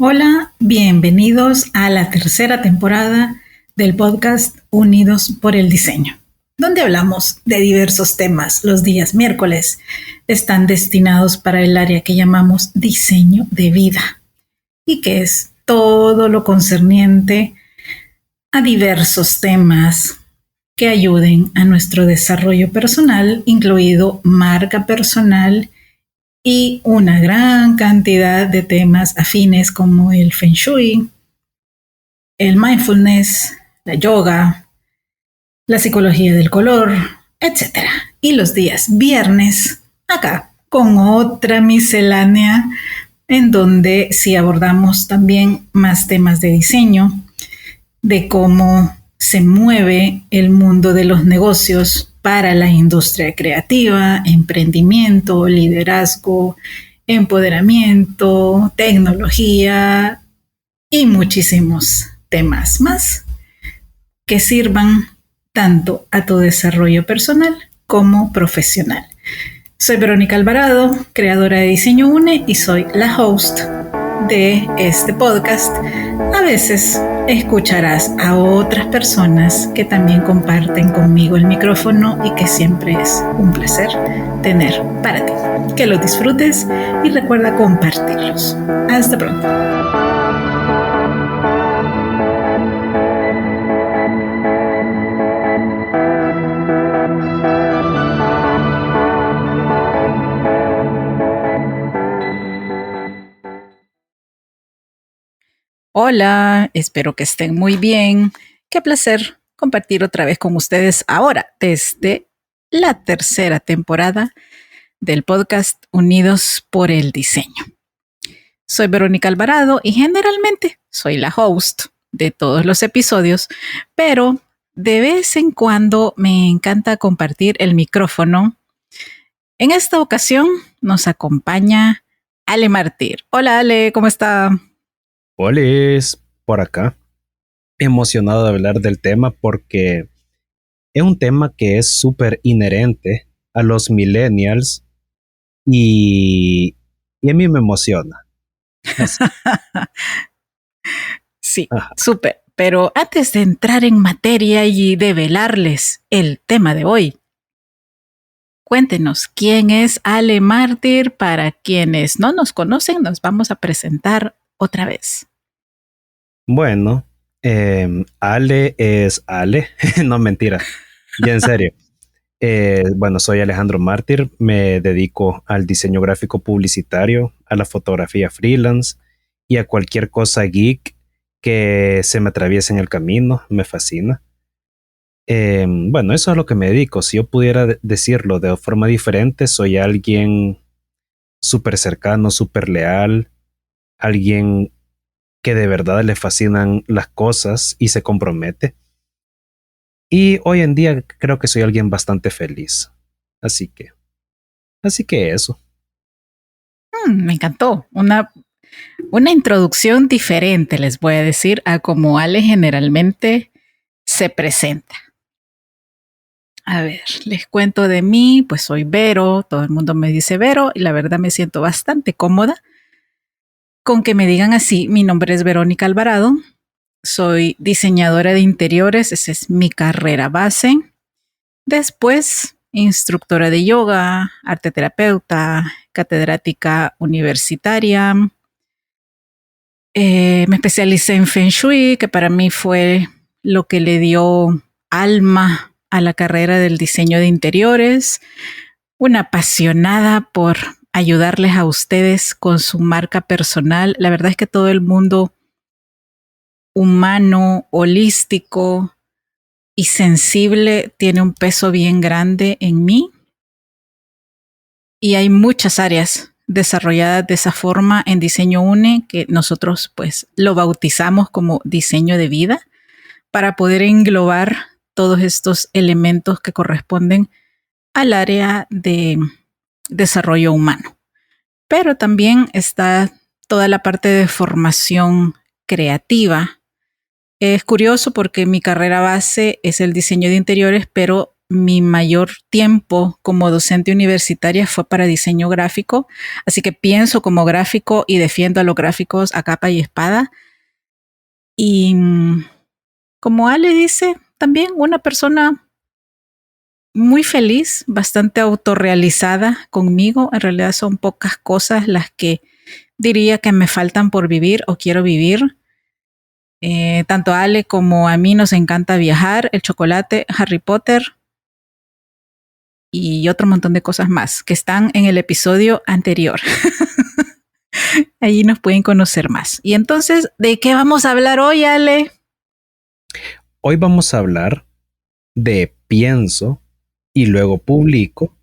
Hola, bienvenidos a la tercera temporada del podcast Unidos por el Diseño, donde hablamos de diversos temas. Los días miércoles están destinados para el área que llamamos diseño de vida y que es todo lo concerniente a diversos temas que ayuden a nuestro desarrollo personal, incluido marca personal y una gran cantidad de temas afines como el Feng Shui, el mindfulness, la yoga, la psicología del color, etcétera. Y los días viernes, acá, con otra miscelánea en donde sí abordamos también más temas de diseño, de cómo se mueve el mundo de los negocios para la industria creativa, emprendimiento, liderazgo, empoderamiento, tecnología y muchísimos temas más que sirvan tanto a tu desarrollo personal como profesional. Soy Verónica Alvarado, creadora de Diseño UNE, y soy la host de este podcast. A veces escucharás a otras personas que también comparten conmigo el micrófono y que siempre es un placer tener para ti. Que lo disfrutes y recuerda compartirlos. Hasta pronto. Hola, espero que estén muy bien. Qué placer compartir otra vez con ustedes ahora desde la tercera temporada del podcast Unidos por el Diseño. Soy Verónica Alvarado y generalmente soy la host de todos los episodios, pero de vez en cuando me encanta compartir el micrófono. En esta ocasión nos acompaña Ale Martir. Hola Ale, ¿cómo está? Hola, por acá. Emocionado de hablar del tema porque es un tema que es súper inherente a los millennials y a mí me emociona. Sí, súper. Pero antes de entrar en materia y develarles el tema de hoy, cuéntenos quién es Ale Martir. Para quienes no nos conocen, nos vamos a presentar otra vez. Bueno, Ale es Ale, no mentira, ya en serio. Bueno, soy Alejandro Mártir, me dedico al diseño gráfico publicitario, a la fotografía freelance y a cualquier cosa geek que se me atraviese en el camino, me fascina. Bueno, eso es a lo que me dedico. Si yo pudiera decirlo de forma diferente, soy alguien súper cercano, súper leal, alguien que de verdad le fascinan las cosas y se compromete. Y hoy en día creo que soy alguien bastante feliz. Así que eso. Me encantó. Una introducción diferente, les voy a decir, a como Ale generalmente se presenta. A ver, les cuento de mí, pues soy Vero, todo el mundo me dice Vero y la verdad me siento bastante cómoda con que me digan así. Mi nombre es Verónica Alvarado, soy diseñadora de interiores, esa es mi carrera base. Después, instructora de yoga, arte terapeuta, catedrática universitaria. Me especialicé en Feng Shui, que para mí fue lo que le dio alma a la carrera del diseño de interiores. Una apasionada por ayudarles a ustedes con su marca personal. La verdad es que todo el mundo humano, holístico y sensible tiene un peso bien grande en mí. Y hay muchas áreas desarrolladas de esa forma en Diseño UNE que nosotros pues lo bautizamos como diseño de vida para poder englobar todos estos elementos que corresponden al área de desarrollo humano. Pero también está toda la parte de formación creativa. Es curioso porque mi carrera base es el diseño de interiores, pero mi mayor tiempo como docente universitaria fue para diseño gráfico, así que pienso como gráfico y defiendo a los gráficos a capa y espada. Y como Ale dice, también una persona muy feliz, bastante autorrealizada conmigo. En realidad son pocas cosas las que diría que me faltan por vivir o quiero vivir. Tanto a Ale como a mí nos encanta viajar, el chocolate, Harry Potter y otro montón de cosas más que están en el episodio anterior. Allí nos pueden conocer más. Y entonces, ¿de qué vamos a hablar hoy, Ale? Hoy vamos a hablar de pienso y luego publico,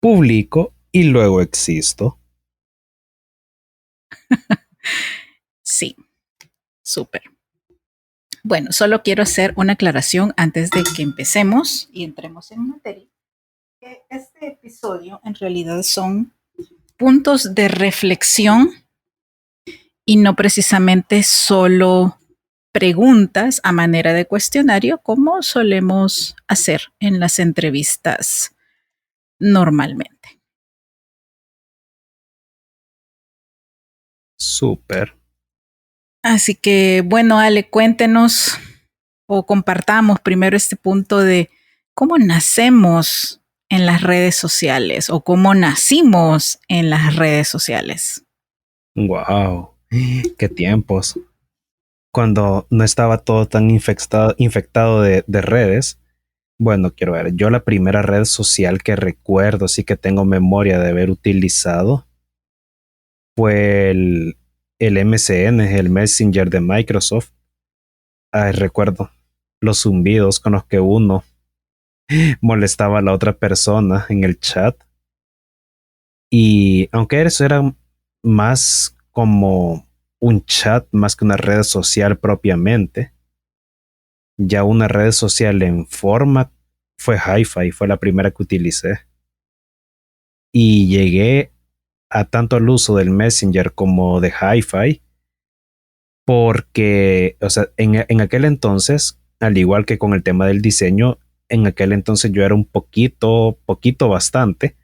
publico y luego existo. Sí, súper. Bueno, solo quiero hacer una aclaración antes de que empecemos y entremos en materia. Que este episodio en realidad son puntos de reflexión y no precisamente solo preguntas a manera de cuestionario como solemos hacer en las entrevistas normalmente. Súper. Así que, bueno, Ale, cuéntenos o compartamos primero este punto de cómo nacemos en las redes sociales o cómo nacimos en las redes sociales. Wow, qué tiempos. Cuando no estaba todo tan infectado de redes. Bueno, quiero ver, yo la primera red social que recuerdo, sí que tengo memoria de haber utilizado, fue el MSN, el Messenger de Microsoft. Ay, recuerdo los zumbidos con los que uno molestaba a la otra persona en el chat. Y aunque eso era más como un chat, más que una red social propiamente, ya una red social en forma fue Hi-Fi, fue la primera que utilicé. Y llegué a tanto el uso del Messenger como de Hi-Fi, porque, o sea, en aquel entonces, al igual que con el tema del diseño, en aquel entonces yo era un poquito bastante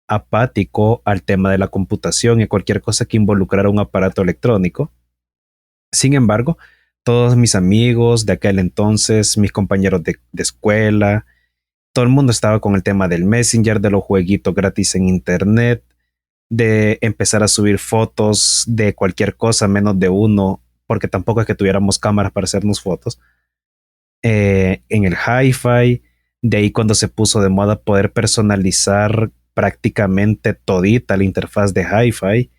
apático al tema de la computación y cualquier cosa que involucrara un aparato electrónico. Sin embargo, todos mis amigos de aquel entonces, mis compañeros de escuela, todo el mundo estaba con el tema del Messenger, de los jueguitos gratis en internet, de empezar a subir fotos de cualquier cosa menos de uno, porque tampoco es que tuviéramos cámaras para hacernos fotos, en el Hi-Fi. De ahí cuando se puso de moda poder personalizar prácticamente todita la interfaz de Hi-Fi,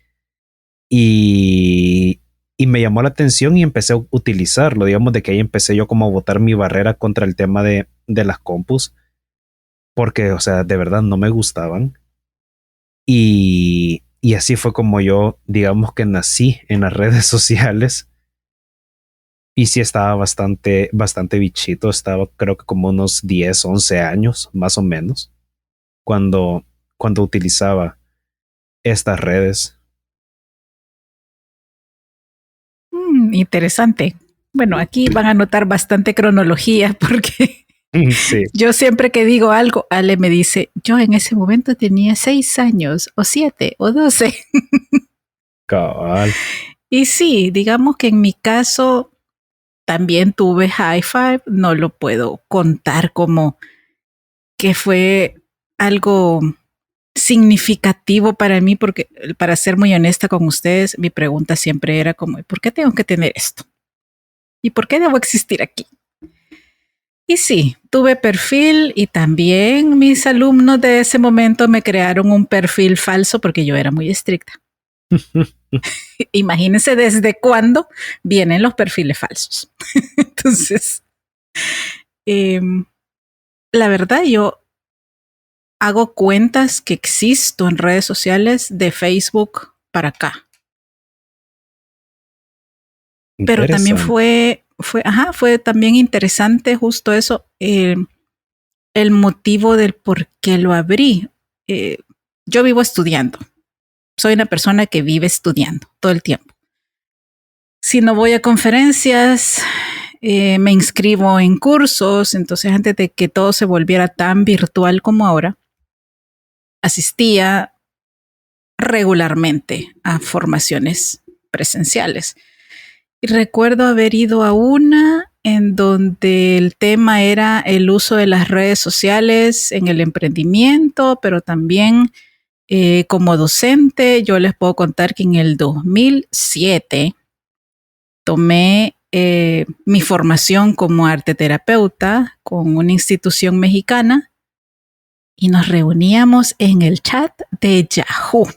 y, y me llamó la atención y empecé a utilizarlo. Digamos de que ahí empecé yo como a botar mi barrera contra el tema de las compus, porque, o sea, de verdad no me gustaban. Y así fue como yo, digamos que nací en las redes sociales. Y sí estaba bastante bichito. Estaba creo que como unos 10 11 años, más o menos, cuando, cuando utilizaba estas redes. Interesante. Bueno, aquí van a notar bastante cronología porque Sí, yo siempre que digo algo, Ale me dice, yo en ese momento tenía 6 años o 7 o 12. cabal. Y sí, digamos que en mi caso también tuve Hi-Fi, no lo puedo contar como que fue algo significativo para mí, porque para ser muy honesta con ustedes, mi pregunta siempre era como, ¿por qué tengo que tener esto? ¿Y por qué debo existir aquí? Y sí, tuve perfil y también mis alumnos de ese momento me crearon un perfil falso porque yo era muy estricta. Imagínense desde cuándo vienen los perfiles falsos. Entonces, eh, la verdad, yo hago cuentas que existo en redes sociales de Facebook para acá. Pero también fue también interesante justo eso, el motivo del por qué lo abrí. Yo vivo estudiando. Soy una persona que vive estudiando todo el tiempo. Si no voy a conferencias, me inscribo en cursos, entonces antes de que todo se volviera tan virtual como ahora, asistía regularmente a formaciones presenciales. Y recuerdo haber ido a una en donde el tema era el uso de las redes sociales en el emprendimiento, pero también como docente. Yo les puedo contar que en el 2007 tomé mi formación como arteterapeuta con una institución mexicana y nos reuníamos en el chat de Yahoo.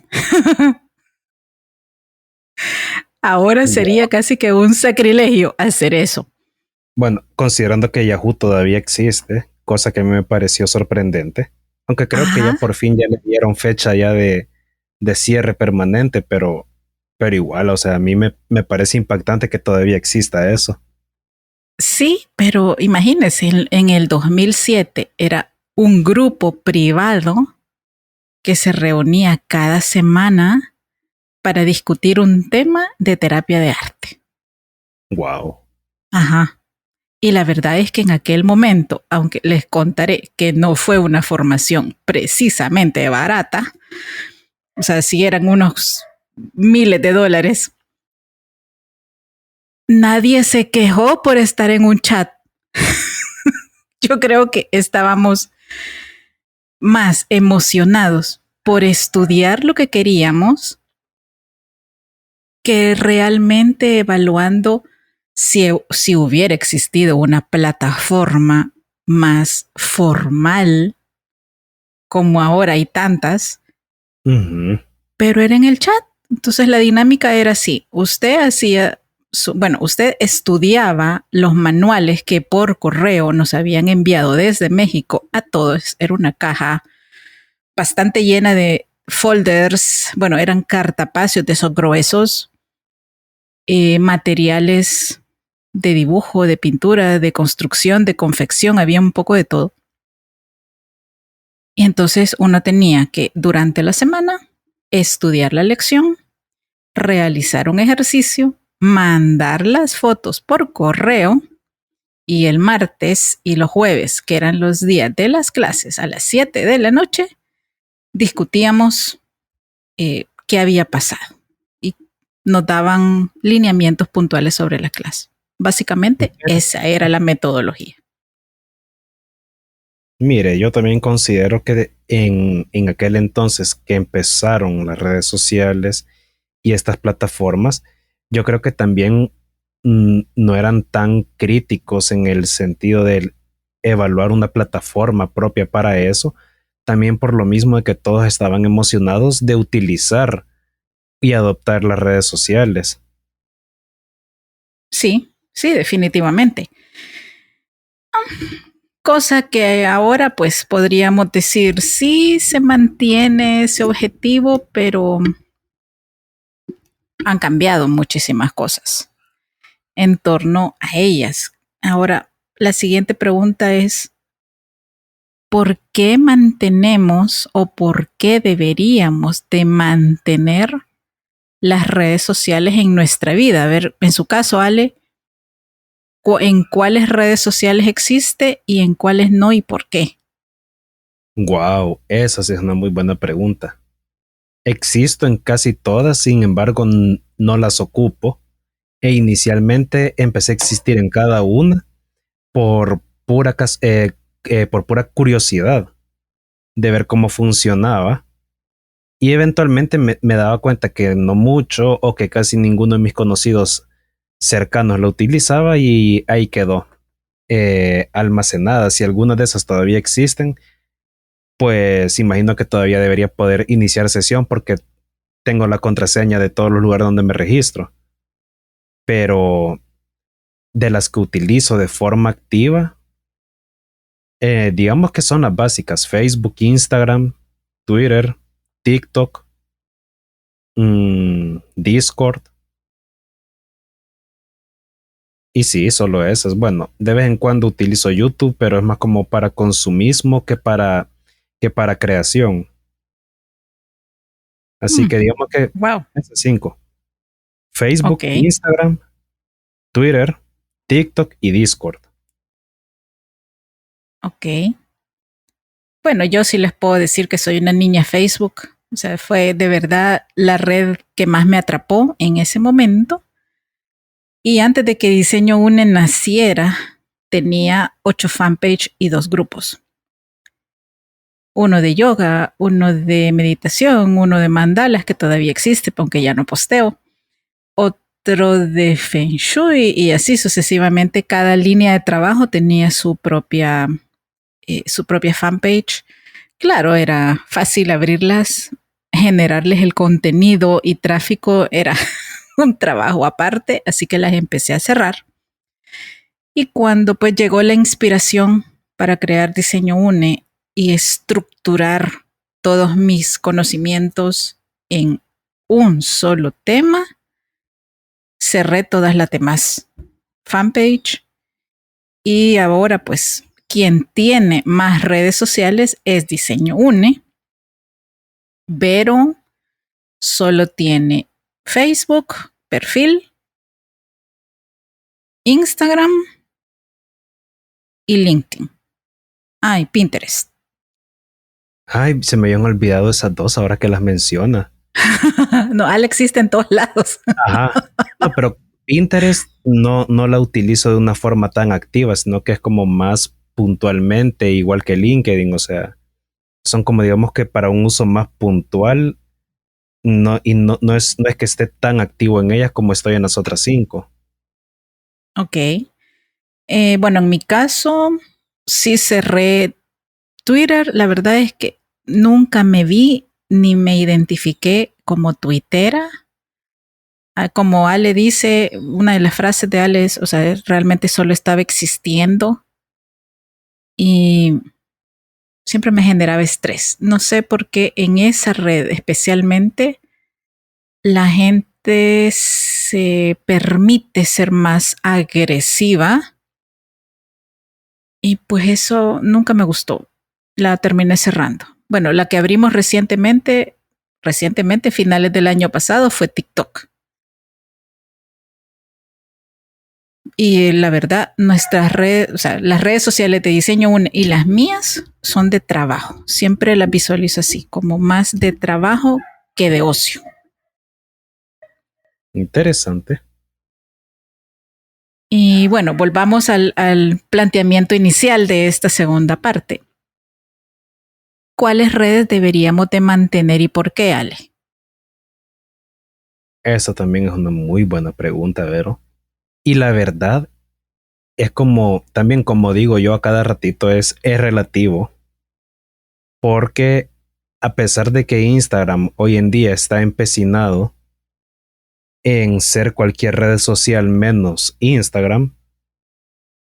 Ahora sería casi que un sacrilegio hacer eso. Bueno, considerando que Yahoo todavía existe, cosa que a mí me pareció sorprendente, aunque creo que ya por fin ya le dieron fecha ya de cierre permanente, pero igual, o sea, a mí me parece impactante que todavía exista eso. Sí, pero imagínense, en el 2007 era un grupo privado que se reunía cada semana para discutir un tema de terapia de arte. Wow. Ajá. Y la verdad es que en aquel momento, aunque les contaré que no fue una formación precisamente barata, o sea, si eran unos miles de dólares, nadie se quejó por estar en un chat. Yo creo que estábamos más emocionados por estudiar lo que queríamos que realmente evaluando si hubiera existido una plataforma más formal, como ahora hay tantas, pero era en el chat. Entonces la dinámica era así. Usted hacía, usted estudiaba los manuales que por correo nos habían enviado desde México a todos. Era una caja bastante llena de folders. Bueno, eran cartapacios de esos gruesos, materiales de dibujo, de pintura, de construcción, de confección, había un poco de todo. Y entonces uno tenía que durante la semana estudiar la lección, realizar un ejercicio, mandar las fotos por correo y el martes y los jueves, que eran los días de las clases a las 7 de la noche, discutíamos qué había pasado y nos daban lineamientos puntuales sobre la clase. Básicamente, esa era la metodología. Mire, yo también considero que en aquel entonces que empezaron las redes sociales y estas plataformas, yo creo que también no eran tan críticos en el sentido de evaluar una plataforma propia para eso, también por lo mismo de que todos estaban emocionados de utilizar y adoptar las redes sociales. Sí, sí, definitivamente. Cosa que ahora pues podríamos decir sí se mantiene ese objetivo, pero han cambiado muchísimas cosas en torno a ellas. Ahora, la siguiente pregunta es, ¿por qué mantenemos o por qué deberíamos de mantener las redes sociales en nuestra vida? A ver, en su caso, Ale, ¿en cuáles redes sociales existe y en cuáles no y por qué? Wow, esa sí es una muy buena pregunta. Existo en casi todas, sin embargo, no las ocupo. E inicialmente empecé a existir en cada una por por pura curiosidad de ver cómo funcionaba. Y eventualmente me daba cuenta que no mucho o que casi ninguno de mis conocidos cercanos lo utilizaba y ahí quedó almacenada. Si algunas de esas todavía existen, pues imagino que todavía debería poder iniciar sesión porque tengo la contraseña de todos los lugares donde me registro. Pero de las que utilizo de forma activa, digamos que son las básicas: Facebook, Instagram, Twitter, TikTok, Discord. Y sí, solo esas. Bueno, de vez en cuando utilizo YouTube, pero es más como para consumismo que para creación. Así que digamos que Wow. esas cinco: Facebook, Ok. Instagram, Twitter, TikTok y Discord. Ok. Bueno, yo sí les puedo decir que soy una niña Facebook. O sea, fue de verdad la red que más me atrapó en ese momento. Y antes de que Diseño Une naciera, tenía 8 fanpage y 2 grupos. Uno de yoga, uno de meditación, uno de mandalas, que todavía existe, aunque ya no posteo. Otro de Feng Shui y así sucesivamente. Cada línea de trabajo tenía su propia fanpage. Claro, era fácil abrirlas, generarles el contenido y tráfico era un trabajo aparte, así que las empecé a cerrar. Y cuando pues llegó la inspiración para crear Diseño Une y estructurar todos mis conocimientos en un solo tema, cerré todas las demás fanpage y ahora pues quien tiene más redes sociales es Diseño Une, pero solo tiene Facebook, perfil, Instagram y LinkedIn. Y Pinterest. Ay, se me habían olvidado esas dos ahora que las menciona. No, Ale existe en todos lados. Ajá. No, pero Pinterest no la utilizo de una forma tan activa, sino que es como más puntualmente, igual que LinkedIn. O sea, son como digamos que para un uso más puntual, no es que esté tan activo en ellas como estoy en las otras 5. Ok. Bueno, en mi caso, sí cerré Twitter. La verdad es que nunca me vi ni me identifiqué como tuitera. Como Ale dice, una de las frases de Ale es, o sea, realmente solo estaba existiendo y siempre me generaba estrés. No sé por qué en esa red especialmente la gente se permite ser más agresiva y pues eso nunca me gustó. La terminé cerrando. Bueno, la que abrimos recientemente, finales del año pasado, fue TikTok. Y la verdad, nuestras redes, o sea, las redes sociales de Diseño Une y las mías son de trabajo. Siempre las visualizo así, como más de trabajo que de ocio. Interesante. Y bueno, volvamos al planteamiento inicial de esta segunda parte. ¿Cuáles redes deberíamos de mantener y por qué, Ale? Esa también es una muy buena pregunta, Vero. Y la verdad es como, también como digo yo a cada ratito, es relativo. Porque a pesar de que Instagram hoy en día está empecinado en ser cualquier red social menos Instagram,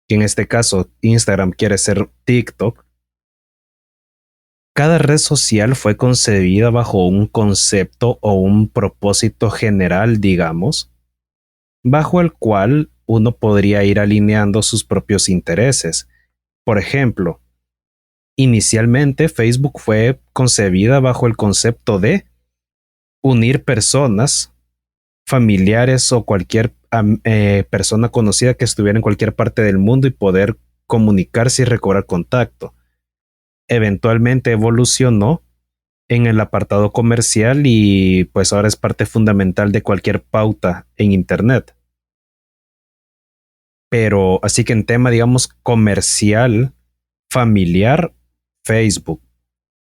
que en este caso Instagram quiere ser TikTok, cada red social fue concebida bajo un concepto o un propósito general, digamos, bajo el cual uno podría ir alineando sus propios intereses. Por ejemplo, inicialmente Facebook fue concebida bajo el concepto de unir personas, familiares o cualquier persona conocida que estuviera en cualquier parte del mundo y poder comunicarse y recobrar contacto. Eventualmente evolucionó en el apartado comercial y pues ahora es parte fundamental de cualquier pauta en Internet. Pero así que en tema, digamos, comercial, familiar, Facebook.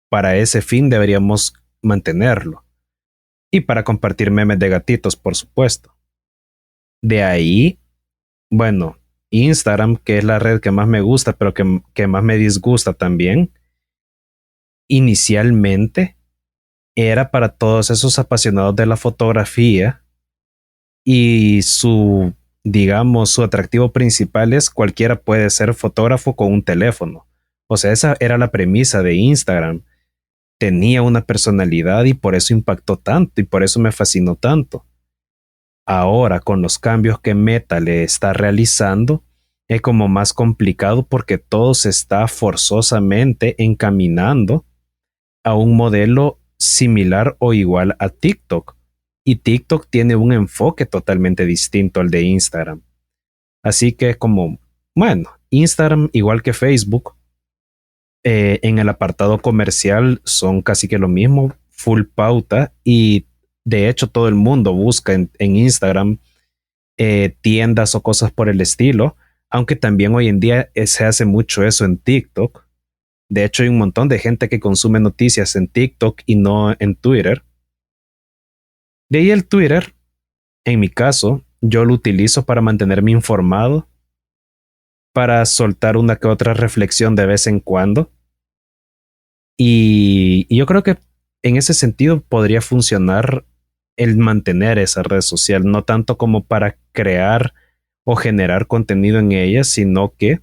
Para ese fin deberíamos mantenerlo. Y para compartir memes de gatitos, por supuesto. De ahí, bueno, Instagram, que es la red que más me gusta, pero que más me disgusta también, inicialmente era para todos esos apasionados de la fotografía y digamos, su atractivo principal es cualquiera puede ser fotógrafo con un teléfono. O sea, esa era la premisa de Instagram. Tenía una personalidad y por eso impactó tanto y por eso me fascinó tanto. Ahora, con los cambios que Meta le está realizando, es como más complicado porque todo se está forzosamente encaminando a un modelo similar o igual a TikTok. Y TikTok tiene un enfoque totalmente distinto al de Instagram. Así que como, bueno, Instagram, igual que Facebook, en el apartado comercial son casi que lo mismo, full pauta, y de hecho todo el mundo busca en Instagram tiendas o cosas por el estilo, aunque también hoy en día se hace mucho eso en TikTok. De hecho, hay un montón de gente que consume noticias en TikTok y no en Twitter. De ahí el Twitter, en mi caso, yo lo utilizo para mantenerme informado, para soltar una que otra reflexión de vez en cuando. Y yo creo que en ese sentido podría funcionar el mantener esa red social, no tanto como para crear o generar contenido en ella, sino que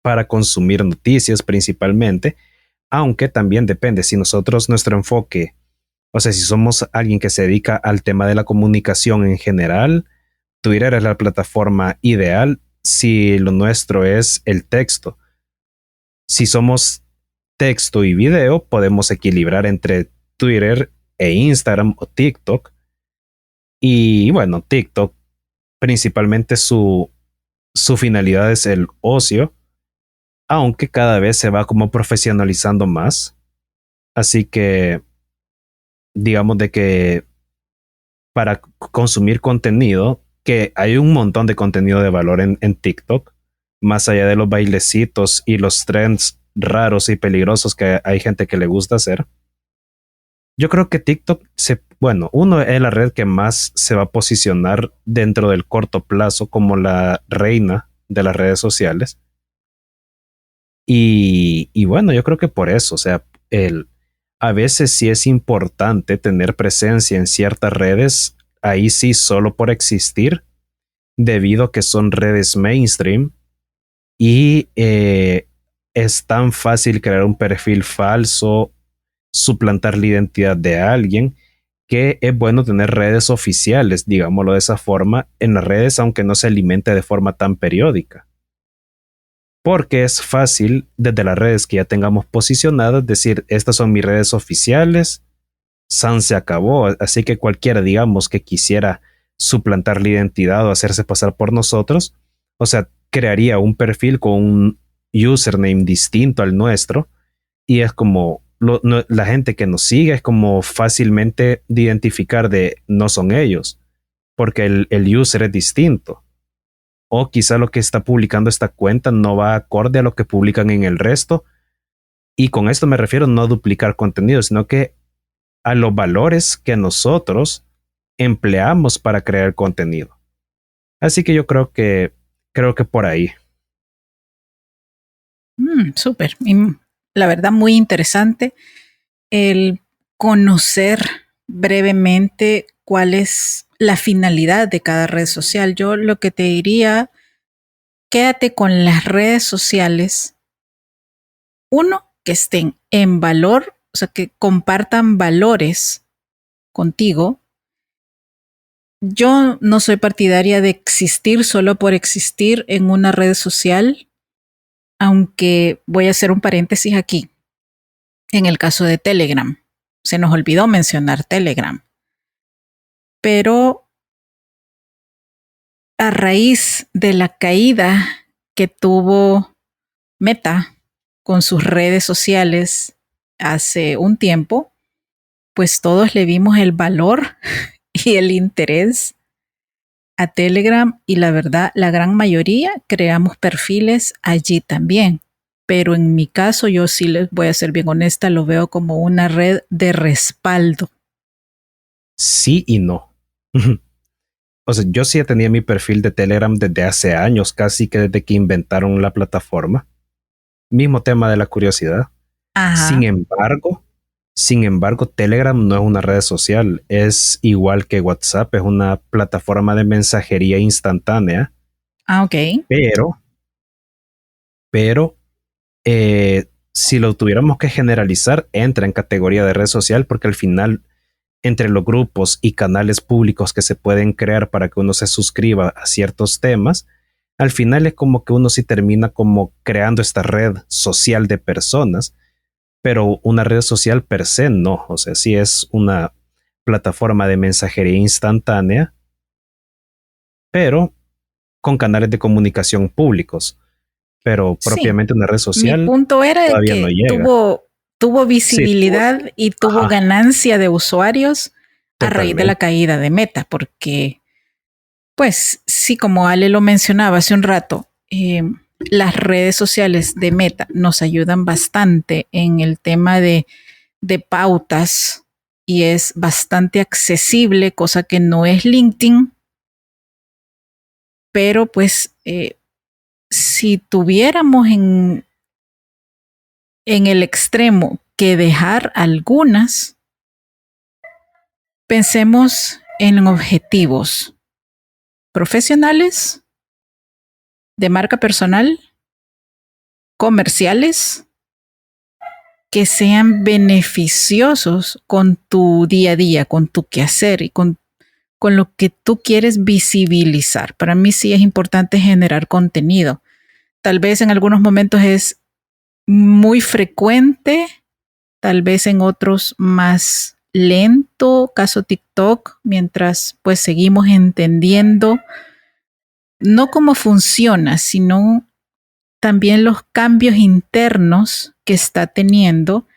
para consumir noticias principalmente, aunque también depende si nosotros nuestro enfoque, o sea, si somos alguien que se dedica al tema de la comunicación en general, Twitter es la plataforma ideal. Si lo nuestro es el texto, si somos texto y video, podemos equilibrar entre Twitter e Instagram o TikTok. Y bueno, TikTok principalmente su finalidad es el ocio, aunque cada vez se va como profesionalizando más. Así que digamos de que para consumir contenido, que hay un montón de contenido de valor en TikTok, más allá de los bailecitos y los trends raros y peligrosos que hay gente que le gusta hacer. Yo creo que TikTok bueno, uno es la red que más se va a posicionar dentro del corto plazo como la reina de las redes sociales. Y bueno, yo creo que por eso, o sea, a veces sí es importante tener presencia en ciertas redes, ahí sí solo por existir, debido a que son redes mainstream y es tan fácil crear un perfil falso, suplantar la identidad de alguien, que es bueno tener redes oficiales, digámoslo de esa forma, en las redes, aunque no se alimente de forma tan periódica. Porque es fácil desde las redes que ya tengamos posicionadas decir, estas son mis redes oficiales, San se acabó, así que cualquiera, digamos, que quisiera suplantar la identidad o hacerse pasar por nosotros, o sea, crearía un perfil con un username distinto al nuestro y es como la gente que nos sigue es como fácilmente de identificar de no son ellos, porque el user es distinto. O quizá lo que está publicando esta cuenta no va acorde a lo que publican en el resto. Y con esto me refiero no a duplicar contenido, sino que a los valores que nosotros empleamos para crear contenido. Así que yo creo que por ahí. Súper. Y la verdad, muy interesante el conocer brevemente cuál es la finalidad de cada red social. Yo lo que te diría, quédate con las redes sociales, uno, que estén en valor, o sea, que compartan valores contigo. Yo no soy partidaria de existir solo por existir en una red social, aunque voy a hacer un paréntesis aquí. En el caso de Telegram, se nos olvidó mencionar Telegram, pero a raíz de la caída que tuvo Meta con sus redes sociales hace un tiempo, pues todos le vimos el valor y el interés a Telegram y la verdad, la gran mayoría creamos perfiles allí también. Pero en mi caso, yo sí les voy a ser bien honesta, lo veo como una red de respaldo. Sí y no. O sea, yo sí tenía mi perfil de Telegram desde hace años, casi que desde que inventaron la plataforma. Mismo tema de la curiosidad. Sin Ajá. embargo, sin embargo, Telegram no es una red social, es igual que WhatsApp, es una plataforma de mensajería instantánea, Ah, ok. pero, pero si lo tuviéramos que generalizar, entra en categoría de red social porque al final, entre los grupos y canales públicos que se pueden crear para que uno se suscriba a ciertos temas, al final es como que uno sí termina como creando esta red social de personas, pero una red social per se no, o sea, sí es una plataforma de mensajería instantánea, pero con canales de comunicación públicos, pero propiamente una red social. Mi punto era todavía que no llega. tuvo visibilidad y tuvo ganancia de usuarios a raíz de la caída de Meta, porque, pues, sí, como Ale lo mencionaba hace un rato, las redes sociales de Meta nos ayudan bastante en el tema de pautas y es bastante accesible, cosa que no es LinkedIn, pero pues si tuviéramos en el extremo que dejar algunas, pensemos en objetivos profesionales, de marca personal, comerciales, que sean beneficiosos con tu día a día, con tu quehacer y con lo que tú quieres visibilizar. Para mí sí es importante generar contenido. Tal vez en algunos momentos es muy frecuente, tal vez en otros más lento, caso TikTok, mientras pues seguimos entendiendo no cómo funciona, sino también los cambios internos que está teniendo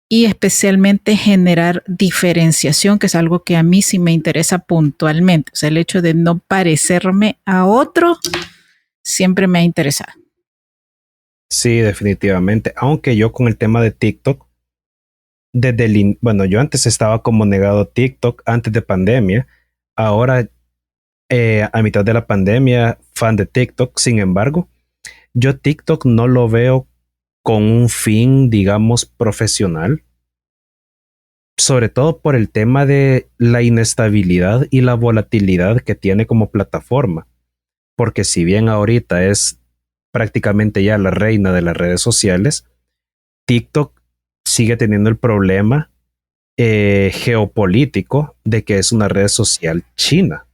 y especialmente generar diferenciación, que es algo que a mí sí me interesa puntualmente. O sea, el hecho de no parecerme a otro siempre me ha interesado. Sí, definitivamente. Aunque yo con el tema de TikTok, bueno, yo antes estaba como negado a TikTok antes de pandemia. Ahora, a mitad de la pandemia, fan de TikTok. Sin embargo, yo TikTok no lo veo con un fin, digamos, profesional. Sobre todo por el tema de la inestabilidad y la volatilidad que tiene como plataforma. Porque si bien ahorita es prácticamente ya la reina de las redes sociales, TikTok sigue teniendo el problema geopolítico de que es una red social china.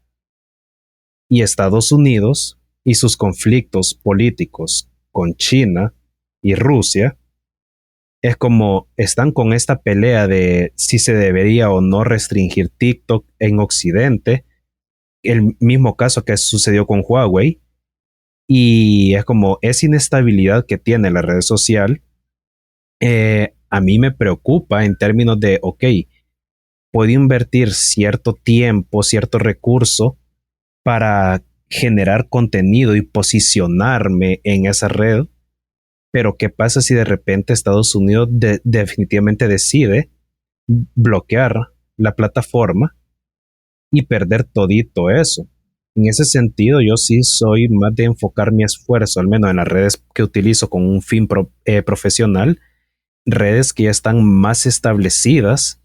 Y Estados Unidos y sus conflictos políticos con China y Rusia es como están con esta pelea de si se debería o no restringir TikTok en Occidente, el mismo caso que sucedió con Huawei, y es como esa inestabilidad que tiene la red social. A mí me preocupa en términos de, ok, puedo invertir cierto tiempo, cierto recurso para generar contenido y posicionarme en esa red, pero ¿qué pasa si de repente Estados Unidos definitivamente decide bloquear la plataforma y perder todito eso? En ese sentido, yo sí soy más de enfocar mi esfuerzo, al menos en las redes que utilizo con un fin profesional, redes que ya están más establecidas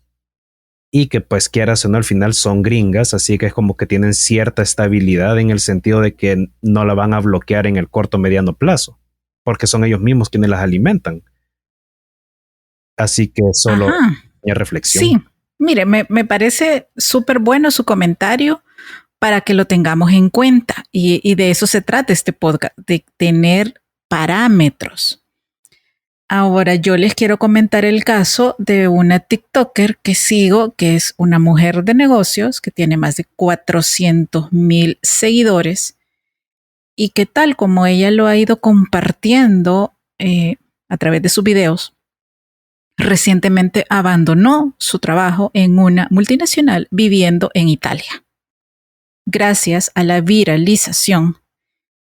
y que pues quieras o no al final son gringas, así que es como que tienen cierta estabilidad en el sentido de que no la van a bloquear en el corto o mediano plazo, porque son ellos mismos quienes las alimentan. Así que solo mi reflexión. Sí, mire, me parece súper bueno su comentario para que lo tengamos en cuenta y de eso se trata este podcast, de tener parámetros. Ahora yo les quiero comentar el caso de una TikToker que sigo, que es una mujer de negocios, que tiene más de 400,000 seguidores y que tal como ella lo ha ido compartiendo a través de sus videos, recientemente abandonó su trabajo en una multinacional viviendo en Italia. Gracias a la viralización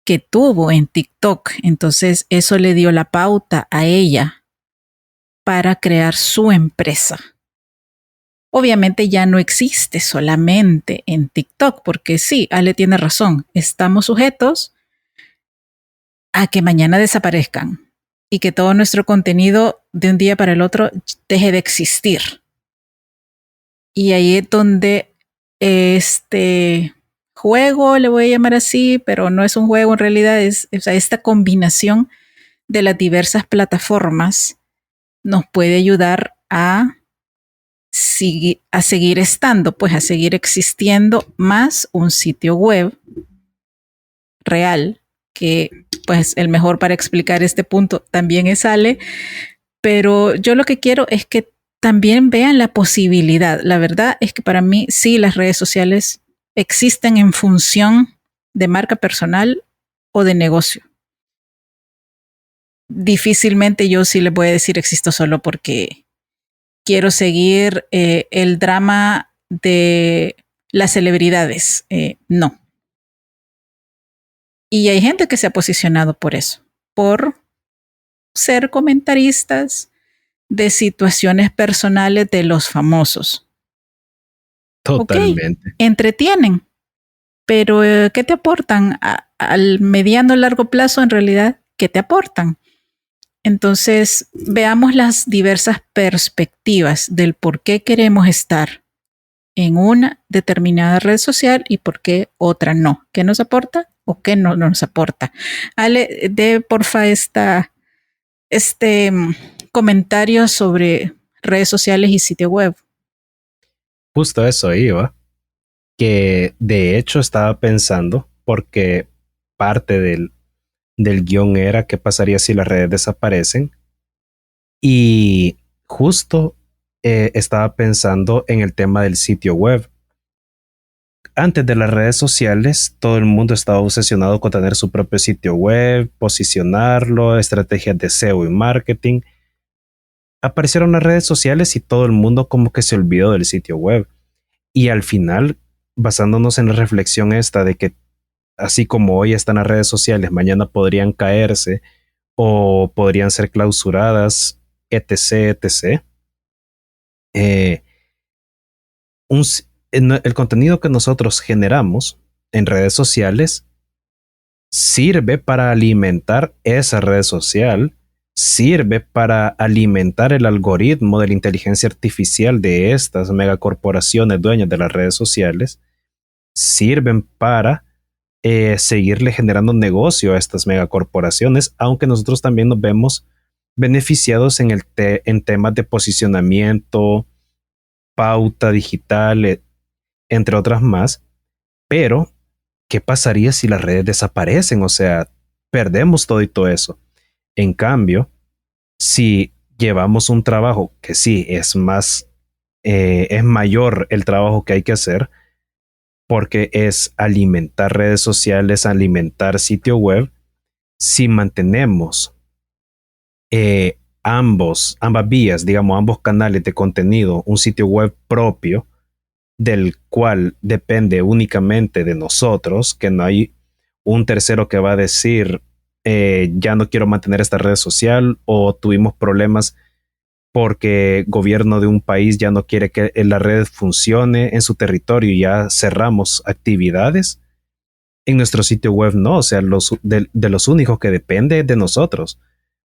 que tuvo en TikTok. Entonces eso le dio la pauta a ella para crear su empresa. Obviamente ya no existe solamente en TikTok, porque sí, Ale tiene razón, estamos sujetos a que mañana desaparezcan y que todo nuestro contenido de un día para el otro deje de existir. Y ahí es donde este juego, le voy a llamar así, pero no es un juego en realidad, es esta combinación de las diversas plataformas nos puede ayudar a seguir estando, pues a seguir existiendo, más un sitio web real, que pues el mejor para explicar este punto también es Ale, pero yo lo que quiero es que también vean la posibilidad. La verdad es que para mí sí las redes sociales existen en función de marca personal o de negocio. Difícilmente yo sí les voy a decir existo solo porque quiero seguir el drama de las celebridades. No. Y hay gente que se ha posicionado por eso, por ser comentaristas de situaciones personales de los famosos. Totalmente. Okay, entretienen, pero ¿qué te aportan al mediano largo plazo en realidad? ¿Qué te aportan? Entonces, veamos las diversas perspectivas del por qué queremos estar en una determinada red social y por qué otra no. ¿Qué nos aporta o qué no nos aporta? Ale, dé porfa este comentario sobre redes sociales y sitio web. Justo eso iba, que de hecho estaba pensando, porque parte del guión era qué pasaría si las redes desaparecen. Y justo estaba pensando en el tema del sitio web. Antes de las redes sociales, todo el mundo estaba obsesionado con tener su propio sitio web, posicionarlo, estrategias de SEO y marketing. Aparecieron las redes sociales y todo el mundo como que se olvidó del sitio web. Y al final, basándonos en la reflexión esta de que así como hoy están las redes sociales, mañana podrían caerse o podrían ser clausuradas, etc., etc. Eh, el contenido que nosotros generamos en redes sociales sirve para alimentar esa red social, sirve para alimentar el algoritmo de la inteligencia artificial de estas megacorporaciones dueñas de las redes sociales, sirven para seguirle generando negocio a estas megacorporaciones, aunque nosotros también nos vemos beneficiados en temas de posicionamiento, pauta digital, entre otras más. Pero ¿qué pasaría si las redes desaparecen? O sea, perdemos todo y todo eso. En cambio, si llevamos un trabajo que sí es mayor el trabajo que hay que hacer, porque es alimentar redes sociales, alimentar sitio web, si mantenemos ambas vías, digamos, ambos canales de contenido, un sitio web propio, del cual depende únicamente de nosotros, que no hay un tercero que va a decir, ya no quiero mantener esta red social, o tuvimos problemas porque el gobierno de un país ya no quiere que la red funcione en su territorio y ya cerramos actividades. En nuestro sitio web no, o sea, de los únicos que depende es de nosotros.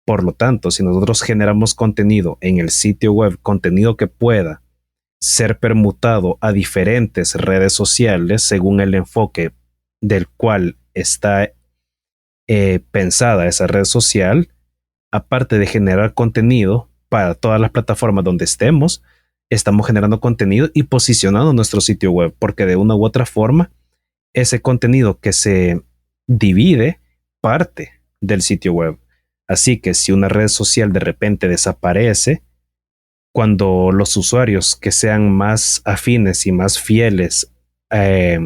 Por lo tanto, si nosotros generamos contenido en el sitio web, contenido que pueda ser permutado a diferentes redes sociales según el enfoque del cual está pensada esa red social, aparte de generar contenido para todas las plataformas donde estemos, estamos generando contenido y posicionando nuestro sitio web, porque de una u otra forma, ese contenido que se divide parte del sitio web. Así que si una red social de repente desaparece, cuando los usuarios que sean más afines y más fieles eh,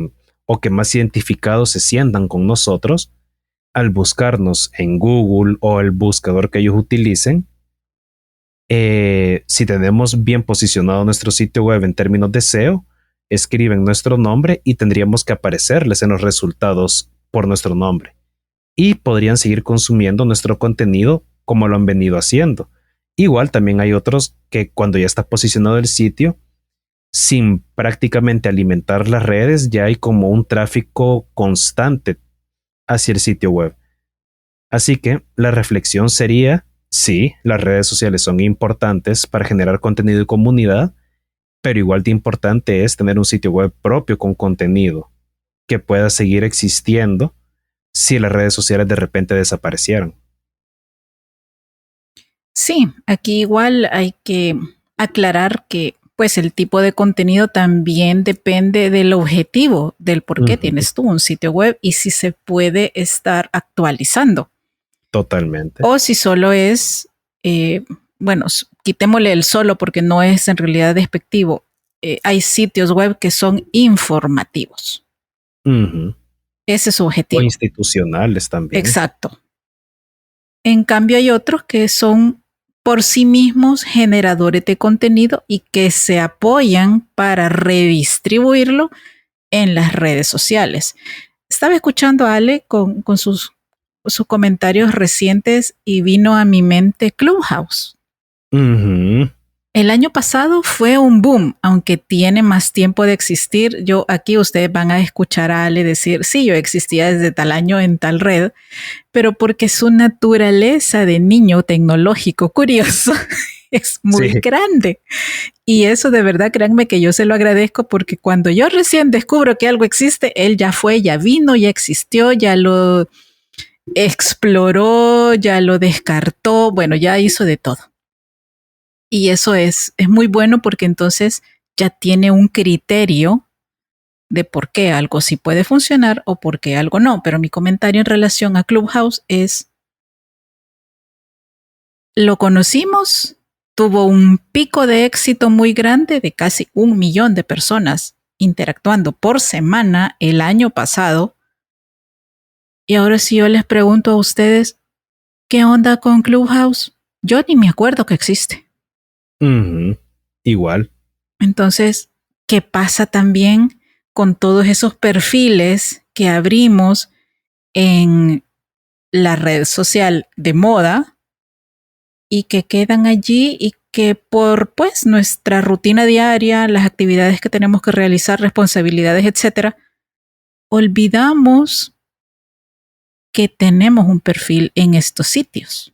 o que más identificados se sientan con nosotros, al buscarnos en Google o el buscador que ellos utilicen, si tenemos bien posicionado nuestro sitio web en términos de SEO, escriben nuestro nombre y tendríamos que aparecerles en los resultados por nuestro nombre. Y podrían seguir consumiendo nuestro contenido como lo han venido haciendo. Igual también hay otros que cuando ya está posicionado el sitio, sin prácticamente alimentar las redes, ya hay como un tráfico constante hacia el sitio web. Así que la reflexión sería, sí, las redes sociales son importantes para generar contenido y comunidad, pero igual de importante es tener un sitio web propio con contenido que pueda seguir existiendo si las redes sociales de repente desaparecieran. Sí, aquí igual hay que aclarar que pues el tipo de contenido también depende del objetivo, del por qué tienes tú un sitio web y si se puede estar actualizando. Totalmente. O si solo es, bueno, quitémosle el solo porque no es en realidad despectivo. Hay sitios web que son informativos. Ese es su O objetivo. institucionales también. Exacto. En cambio, hay otros que son por sí mismos generadores de contenido y que se apoyan para redistribuirlo en las redes sociales. Estaba escuchando a Ale con sus comentarios recientes y vino a mi mente Clubhouse. Ujú. El año pasado fue un boom, aunque tiene más tiempo de existir. Yo aquí ustedes van a escuchar a Ale decir, sí, yo existía desde tal año en tal red, pero porque su naturaleza de niño tecnológico curioso es muy Sí. grande. Y eso de verdad, créanme que yo se lo agradezco porque cuando yo recién descubro que algo existe, él ya fue, ya vino, ya existió, ya lo exploró, ya lo descartó, bueno, ya hizo de todo. Y eso es muy bueno porque entonces ya tiene un criterio de por qué algo sí puede funcionar o por qué algo no. Pero mi comentario en relación a Clubhouse es, lo conocimos, tuvo un pico de éxito muy grande de casi 1 millón de personas interactuando por semana el año pasado. Y ahora si yo les pregunto a ustedes, ¿qué onda con Clubhouse? Yo ni me acuerdo que existe. Ujú. Igual. Entonces, ¿qué pasa también con todos esos perfiles que abrimos en la red social de moda y que quedan allí y que por pues nuestra rutina diaria, las actividades que tenemos que realizar, responsabilidades, etcétera, olvidamos que tenemos un perfil en estos sitios?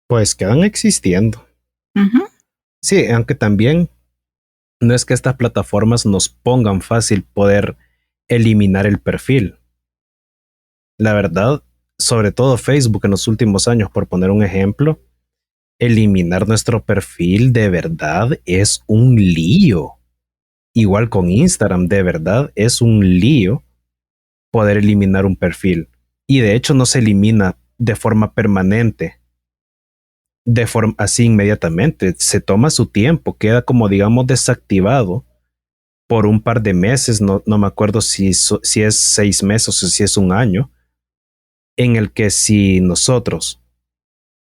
Pues quedan existiendo. Ujú. Sí, aunque también no es que estas plataformas nos pongan fácil poder eliminar el perfil. La verdad, sobre todo Facebook en los últimos años, por poner un ejemplo, eliminar nuestro perfil de verdad es un lío. Igual con Instagram, de verdad es un lío poder eliminar un perfil. Y de hecho no se elimina de forma permanente, de forma así inmediatamente. Se toma su tiempo, queda como digamos desactivado por un par de meses, no me acuerdo si es 6 meses o si es un año, en el que si nosotros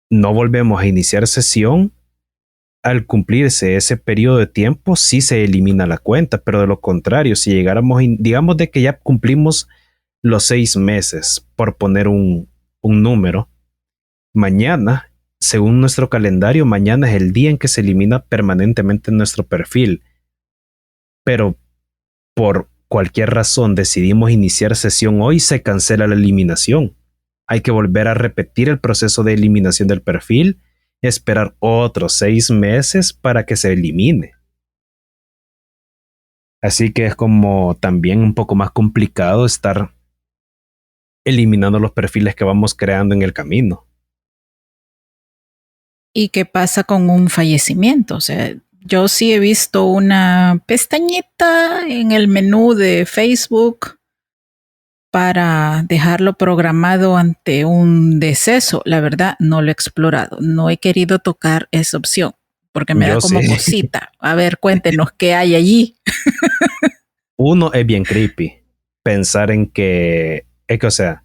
no volvemos a iniciar sesión, al cumplirse ese periodo de tiempo, sí se elimina la cuenta, pero de lo contrario, si llegáramos, digamos de que ya cumplimos los 6 meses, por poner un número, mañana, según nuestro calendario, mañana es el día en que se elimina permanentemente nuestro perfil, pero por cualquier razón decidimos iniciar sesión hoy, se cancela la eliminación. Hay que volver a repetir el proceso de eliminación del perfil, esperar otros 6 meses para que se elimine. Así que es como también un poco más complicado estar eliminando los perfiles que vamos creando en el camino. ¿Y qué pasa con un fallecimiento? O sea, yo sí he visto una pestañita en el menú de Facebook para dejarlo programado ante un deceso. La verdad, no lo he explorado. No he querido tocar esa opción porque me da Yo como sé, cosita. A ver, cuéntenos qué hay allí. uno es bien creepy pensar en que, o sea,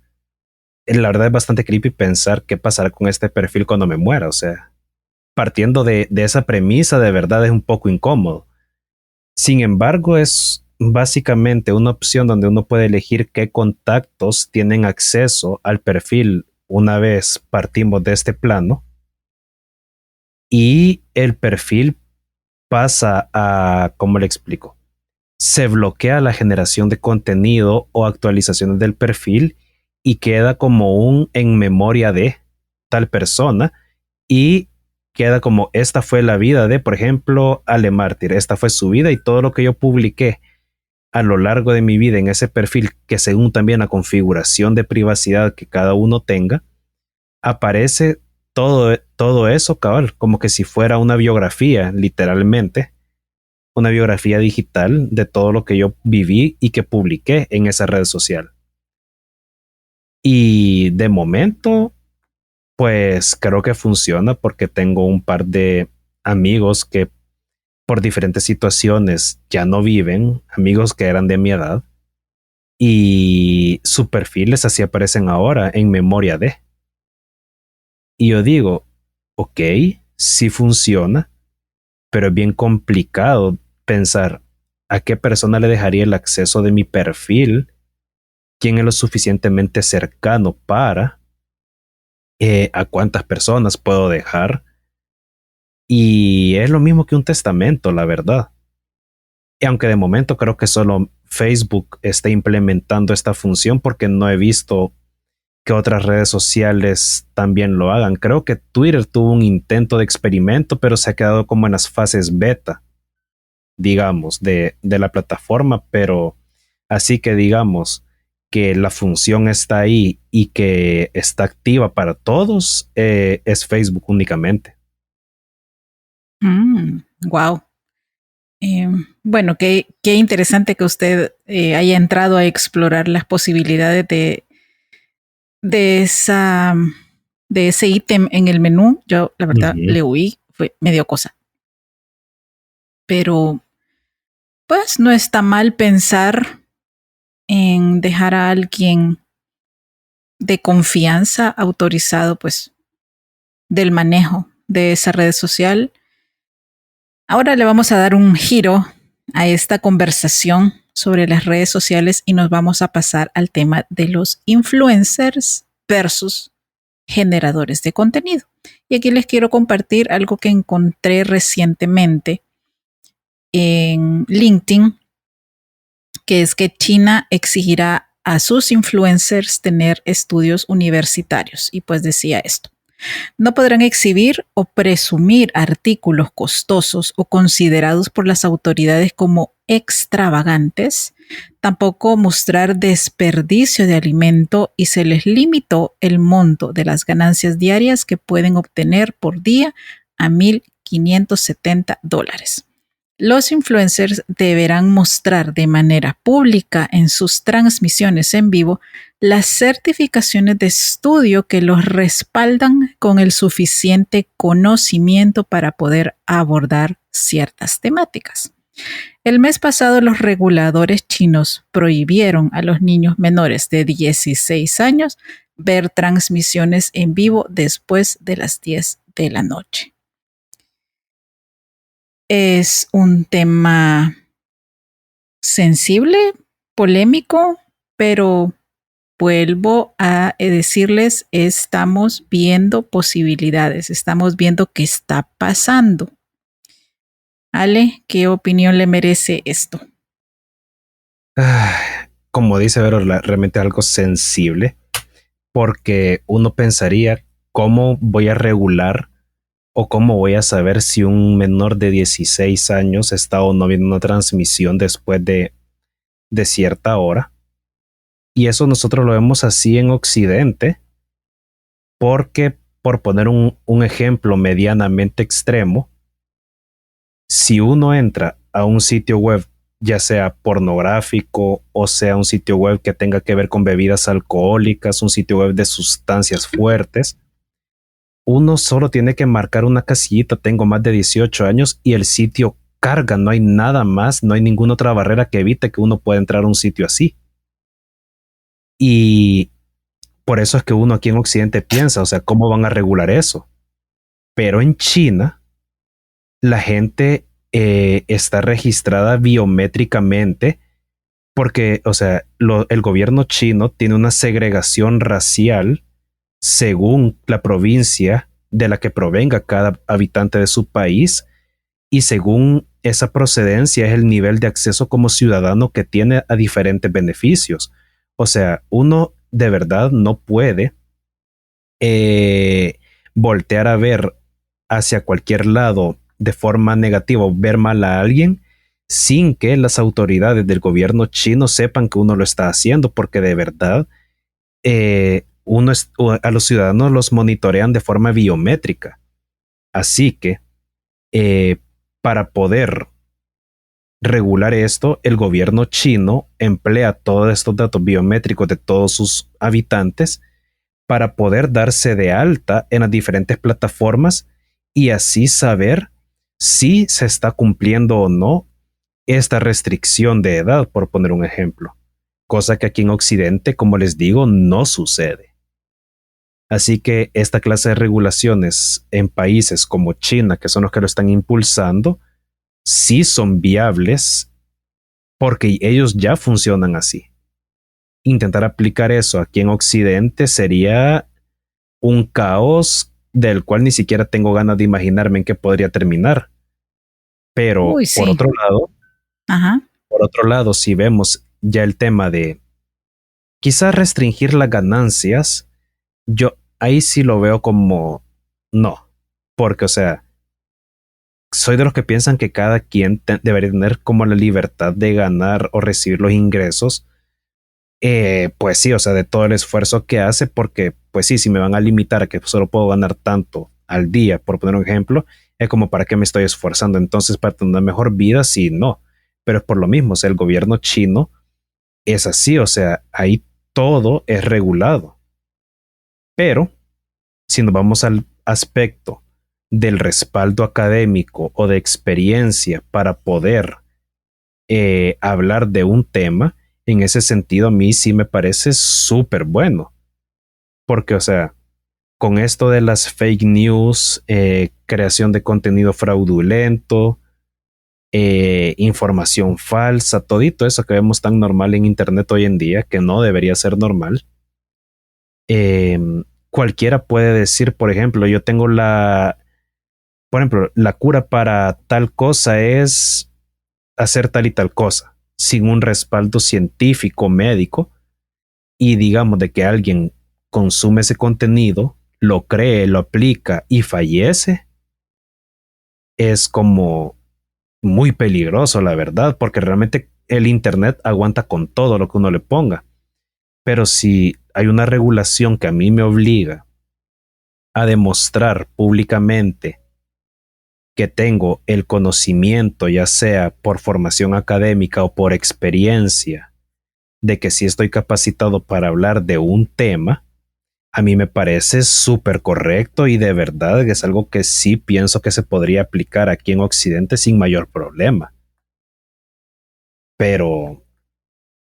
la verdad es bastante creepy pensar qué pasará con este perfil cuando me muera, o sea, partiendo de esa premisa, de verdad es un poco incómodo. Sin embargo, es básicamente una opción donde uno puede elegir qué contactos tienen acceso al perfil una vez partimos de este plano y el perfil pasa a, ¿cómo le explico? Se bloquea la generación de contenido o actualizaciones del perfil y queda como un en memoria de tal persona y queda como esta fue la vida de, por ejemplo, Ale Mártir, esta fue su vida y todo lo que yo publiqué a lo largo de mi vida en ese perfil, que según también la configuración de privacidad que cada uno tenga, aparece todo eso, cabal, como que si fuera una biografía, literalmente, una biografía digital de todo lo que yo viví y que publiqué en esa red social. Y de momento, pues creo que funciona porque tengo un par de amigos que por diferentes situaciones ya no viven, amigos que eran de mi edad, y sus perfiles así aparecen ahora en memoria de. Y yo digo, ok, sí funciona, pero es bien complicado pensar a qué persona le dejaría el acceso de mi perfil, quién es lo suficientemente cercano para, a cuántas personas puedo dejar. Y es lo mismo que un testamento, la verdad. Y aunque de momento creo que solo Facebook está implementando esta función porque no he visto que otras redes sociales también lo hagan. Creo que Twitter tuvo un intento de experimento, pero se ha quedado como en las fases beta, digamos, de la plataforma, pero así que digamos que la función está ahí y que está activa para todos, es Facebook únicamente. Wow. Bueno, qué interesante que usted haya entrado a explorar las posibilidades de esa, de ese ítem en el menú. Yo, la verdad, le huí, fue medio cosa. Pero, pues, no está mal pensar en dejar a alguien de confianza autorizado, pues, del manejo de esa red social. Ahora le vamos a dar un giro a esta conversación sobre las redes sociales y nos vamos a pasar al tema de los influencers versus generadores de contenido. Y aquí les quiero compartir algo que encontré recientemente en LinkedIn, que es que China exigirá a sus influencers tener estudios universitarios. Y pues decía esto: no podrán exhibir o presumir artículos costosos o considerados por las autoridades como extravagantes, tampoco mostrar desperdicio de alimento, y se les limitó el monto de las ganancias diarias que pueden obtener por día a $1,570. Los influencers deberán mostrar de manera pública en sus transmisiones en vivo las certificaciones de estudio que los respaldan con el suficiente conocimiento para poder abordar ciertas temáticas. El mes pasado, los reguladores chinos prohibieron a los niños menores de 16 años ver transmisiones en vivo después de las 10 de la noche. Es un tema sensible, polémico, pero vuelvo a decirles, estamos viendo posibilidades, estamos viendo qué está pasando. Ale, ¿qué opinión le merece esto? Como dice Vero, realmente algo sensible, porque uno pensaría, ¿cómo voy a regular o cómo voy a saber si un menor de 16 años está o no viendo una transmisión después de cierta hora? Y eso nosotros lo vemos así en Occidente, porque por poner un ejemplo medianamente extremo, si uno entra a un sitio web, ya sea pornográfico o sea un sitio web que tenga que ver con bebidas alcohólicas, un sitio web de sustancias fuertes, uno solo tiene que marcar una casillita, tengo más de 18 años, y el sitio carga, no hay nada más, no hay ninguna otra barrera que evite que uno pueda entrar a un sitio así. Y por eso es que uno aquí en Occidente piensa, o sea, ¿cómo van a regular eso? Pero en China, la gente está registrada biométricamente porque, o sea, el gobierno chino tiene una segregación racial según la provincia de la que provenga cada habitante de su país, y según esa procedencia es el nivel de acceso como ciudadano que tiene a diferentes beneficios. O sea, uno de verdad no puede voltear a ver hacia cualquier lado de forma negativa o ver mal a alguien sin que las autoridades del gobierno chino sepan que uno lo está haciendo, porque de verdad a los ciudadanos los monitorean de forma biométrica. Así que para poder regular esto, el gobierno chino emplea todos estos datos biométricos de todos sus habitantes para poder darse de alta en las diferentes plataformas y así saber si se está cumpliendo o no esta restricción de edad, por poner un ejemplo. cosa que aquí en Occidente, como les digo, no sucede. Así que esta clase de regulaciones en países como China, que son los que lo están impulsando, sí son viables porque ellos ya funcionan así. Intentar aplicar eso aquí en Occidente sería un caos del cual ni siquiera tengo ganas de imaginarme en qué podría terminar. Pero Uy, sí. Ajá. por otro lado, si vemos ya el tema de quizás restringir las ganancias, yo ahí sí lo veo como no, porque o sea, soy de los que piensan que cada quien debería tener como la libertad de ganar o recibir los ingresos. Pues sí, o sea, de todo el esfuerzo que hace, porque pues sí, si me van a limitar a que solo puedo ganar tanto al día, por poner un ejemplo, es como para qué me estoy esforzando entonces para tener una mejor vida, sí, no. Pero es por lo mismo, o sea, el gobierno chino es así, o sea, ahí todo es regulado. Pero si nos vamos al aspecto del respaldo académico o de experiencia para poder hablar de un tema, en ese sentido a mí sí me parece súper bueno. Porque, o sea, con esto de las fake news, creación de contenido fraudulento, información falsa, todito eso que vemos tan normal en Internet hoy en día, que no debería ser normal. Eh, Cualquiera puede decir, por ejemplo, por ejemplo, la cura para tal cosa es hacer tal y tal cosa, sin un respaldo científico, médico, y digamos de que alguien consume ese contenido, lo cree, lo aplica y fallece, es como muy peligroso, la verdad, porque realmente el Internet aguanta con todo lo que uno le ponga. Pero si hay una regulación que a mí me obliga a demostrar públicamente que tengo el conocimiento, ya sea por formación académica o por experiencia, de que sí estoy capacitado para hablar de un tema, a mí me parece súper correcto y de verdad que es algo que sí pienso que se podría aplicar aquí en Occidente sin mayor problema. Pero,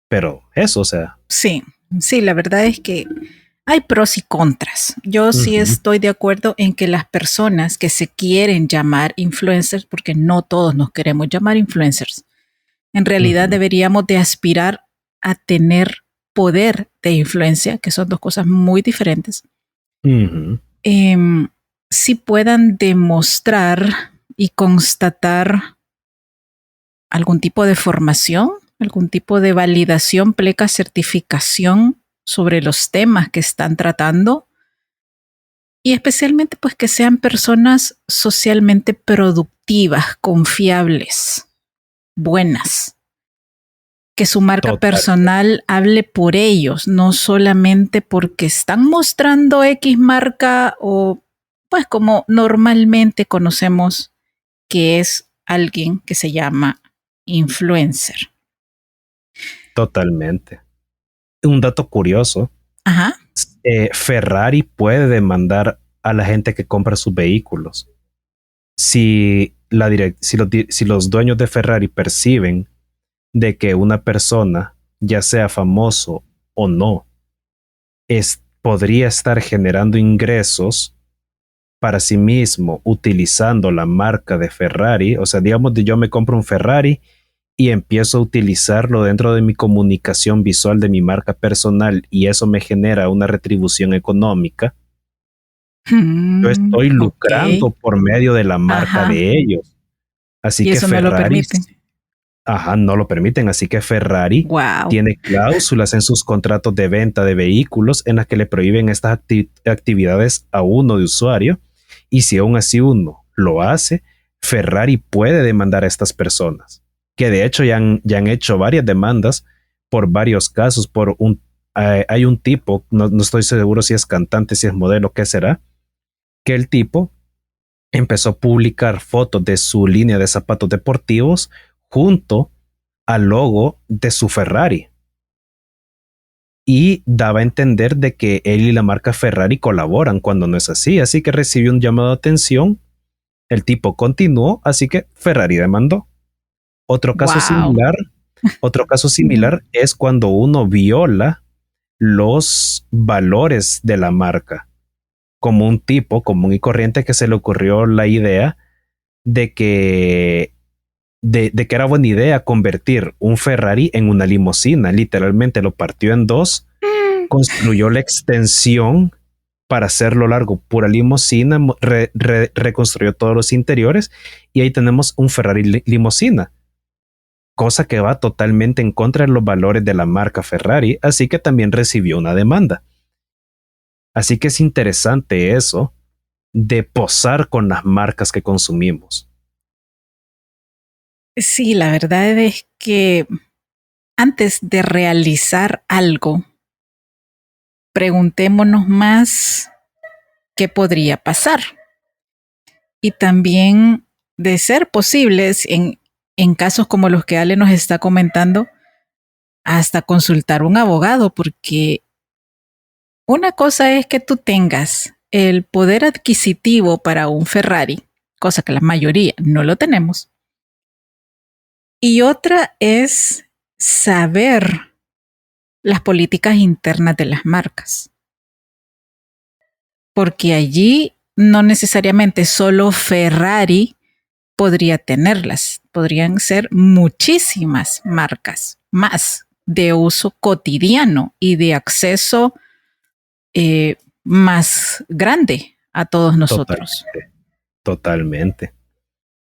pero eso, o sea. Sí, sí, la verdad es que hay pros y contras. Yo sí Ujú, estoy de acuerdo en que las personas que se quieren llamar influencers, porque no todos nos queremos llamar influencers, en realidad ujú, deberíamos de aspirar a tener poder de influencia, que son dos cosas muy diferentes, ujú. eh, si puedan demostrar y constatar algún tipo de formación, algún tipo de validación, pleca, certificación sobre los temas que están tratando y especialmente pues que sean personas socialmente productivas, confiables, buenas, que su marca Totalmente. personal hable por ellos, no solamente porque están mostrando X marca o pues como normalmente conocemos que es alguien que se llama influencer. Totalmente. Un dato curioso, Ajá. Ferrari puede demandar a la gente que compra sus vehículos. Si los dueños de Ferrari perciben de que una persona, ya sea famoso o no, podría estar generando ingresos para sí mismo utilizando la marca de Ferrari, o sea, digamos de yo me compro un Ferrari y empiezo a utilizarlo dentro de mi comunicación visual de mi marca personal y eso me genera una retribución económica, yo estoy Ok. lucrando por medio de la marca Ajá. de ellos. Así Y que eso no lo Ferrari, permiten. ajá, no lo permiten. Así que Ferrari Wow. tiene cláusulas en sus contratos de venta de vehículos en las que le prohíben estas actividades a uno de usuario. Y si aún así uno lo hace, Ferrari puede demandar a estas personas, que de hecho ya han hecho varias demandas por varios casos. Hay un tipo, no estoy seguro si es cantante, si es modelo, qué será, que el tipo empezó a publicar fotos de su línea de zapatos deportivos junto al logo de su Ferrari y daba a entender de que él y la marca Ferrari colaboran cuando no es así, así que recibió un llamado de atención, el tipo continuó, así que Ferrari demandó. Otro caso Wow. similar Otro caso similar es cuando uno viola los valores de la marca, como un tipo común y corriente que se le ocurrió la idea de que, de que era buena idea convertir un Ferrari en una limusina. Literalmente lo partió en dos, construyó la extensión para hacerlo largo, pura limusina, reconstruyó todos los interiores y ahí tenemos un Ferrari limusina, cosa que va totalmente en contra de los valores de la marca Ferrari, así que también recibió una demanda. Así que es interesante eso de posar con las marcas que consumimos. Sí, la verdad es que antes de realizar algo, preguntémonos más qué podría pasar. Y también, de ser posibles, en casos como los que Ale nos está comentando, hasta consultar un abogado, porque una cosa es que tú tengas el poder adquisitivo para un Ferrari, cosa que la mayoría no lo tenemos, y otra es saber las políticas internas de las marcas, porque allí no necesariamente solo Ferrari podría tenerlas, podrían ser muchísimas marcas más de uso cotidiano y de acceso más grande a todos nosotros. Totalmente.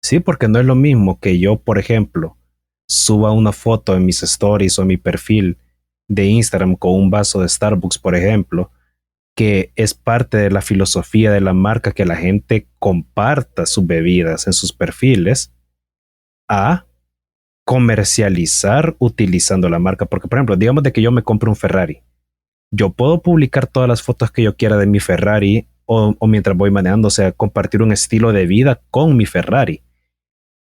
Sí, porque no es lo mismo que yo, por ejemplo, suba una foto en mis stories o mi perfil de Instagram con un vaso de Starbucks, por ejemplo, que es parte de la filosofía de la marca que la gente comparta sus bebidas en sus perfiles, a comercializar utilizando la marca. Porque, por ejemplo, digamos de que yo me compro un Ferrari. Yo puedo publicar todas las fotos que yo quiera de mi Ferrari o mientras voy manejando, o sea, compartir un estilo de vida con mi Ferrari.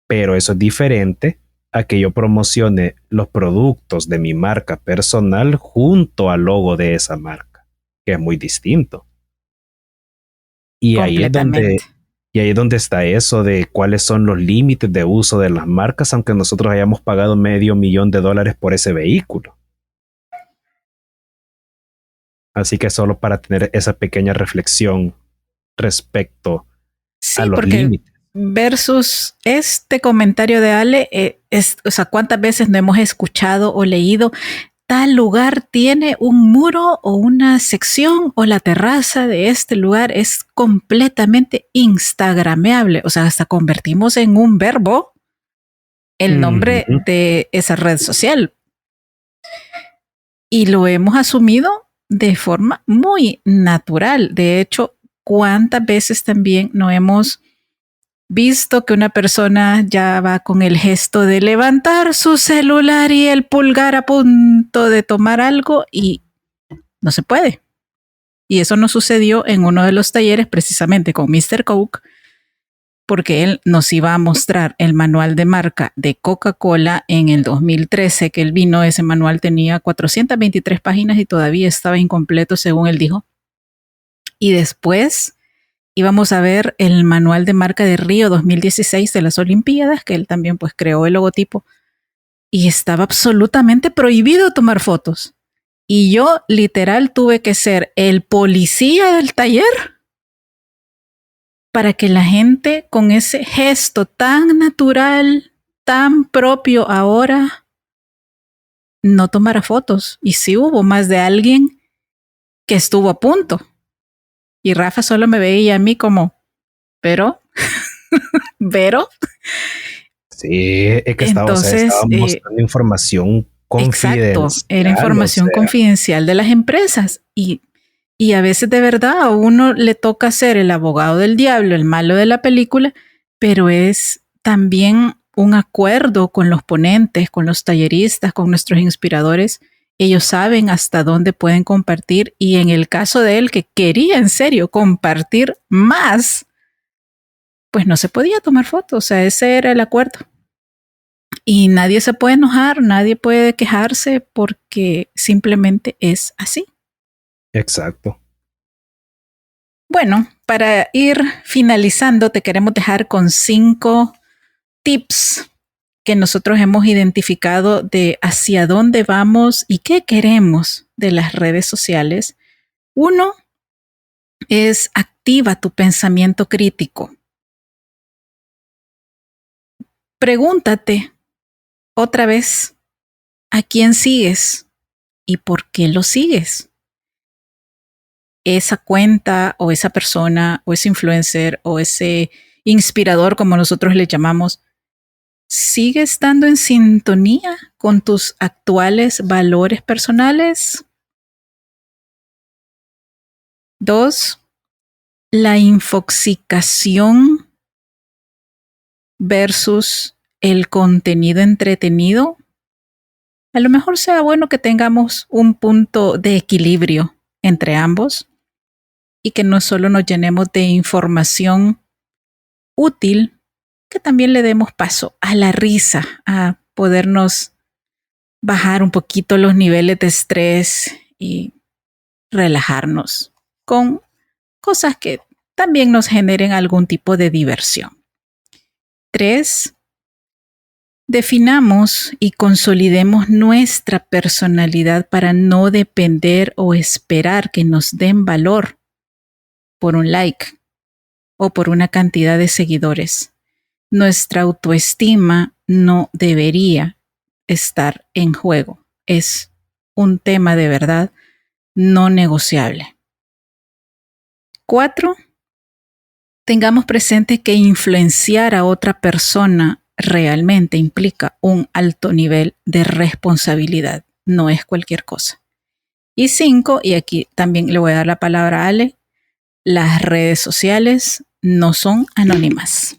Pero eso es diferente a que yo promocione los productos de mi marca personal junto al logo de esa marca, que es muy distinto. Y ahí es Completamente. donde está eso de cuáles son los límites de uso de las marcas, aunque nosotros hayamos pagado $500,000 por ese vehículo. Así que solo para tener esa pequeña reflexión respecto a Sí, los porque límites. versus este comentario de Ale, o sea, ¿cuántas veces no hemos escuchado o leído? Tal lugar tiene un muro o una sección o la terraza de este lugar es completamente instagrameable. O sea, hasta convertimos en un verbo el nombre de esa red social. Y lo hemos asumido de forma muy natural. De hecho, ¿cuántas veces también no hemos visto que una persona ya va con el gesto de levantar su celular y el pulgar a punto de tomar algo y no se puede? Y eso nos sucedió en uno de los talleres precisamente con Mr. Coke, porque él nos iba a mostrar el manual de marca de Coca-Cola en el 2013 que él vino. Ese manual tenía 423 páginas y todavía estaba incompleto, según él dijo. Y después íbamos a ver el manual de marca de Río 2016 de las Olimpiadas, que él también pues creó el logotipo, y estaba absolutamente prohibido tomar fotos. Y yo literal tuve que ser el policía del taller para que la gente con ese gesto tan natural, tan propio ahora, no tomara fotos. Y sí hubo más de alguien que estuvo a punto. Y Rafa solo me veía a mí como, pero, pero. Sí, es que Entonces, estaba mostrando información exacto, era confidencial, o información sea, confidencial de las empresas. Y a veces de verdad a uno le toca ser el abogado del diablo, el malo de la película, pero es también un acuerdo con los ponentes, con los talleristas, con nuestros inspiradores. Ellos saben hasta dónde pueden compartir y en el caso de él que quería en serio compartir más, pues no se podía tomar fotos, o sea, ese era el acuerdo. Y nadie se puede enojar, nadie puede quejarse porque simplemente es así. exacto. Bueno, para ir finalizando, te queremos dejar con 5 tips que nosotros hemos identificado de hacia dónde vamos y qué queremos de las redes sociales. Uno es activa tu pensamiento crítico. Pregúntate otra vez a quién sigues y por qué lo sigues. Esa cuenta o esa persona o ese influencer o ese inspirador, como nosotros le llamamos, ¿sigue estando en sintonía con tus actuales valores personales? 2, la infoxicación versus el contenido entretenido. A lo mejor sea bueno que tengamos un punto de equilibrio entre ambos y que no solo nos llenemos de información útil, que también le demos paso a la risa, a podernos bajar un poquito los niveles de estrés y relajarnos con cosas que también nos generen algún tipo de diversión. 3, definamos y consolidemos nuestra personalidad para no depender o esperar que nos den valor por un like o por una cantidad de seguidores. Nuestra autoestima no debería estar en juego. Es un tema de verdad no negociable. 4, tengamos presente que influenciar a otra persona realmente implica un alto nivel de responsabilidad. No es cualquier cosa. Y 5, y aquí también le voy a dar la palabra a Ale, las redes sociales no son anónimas.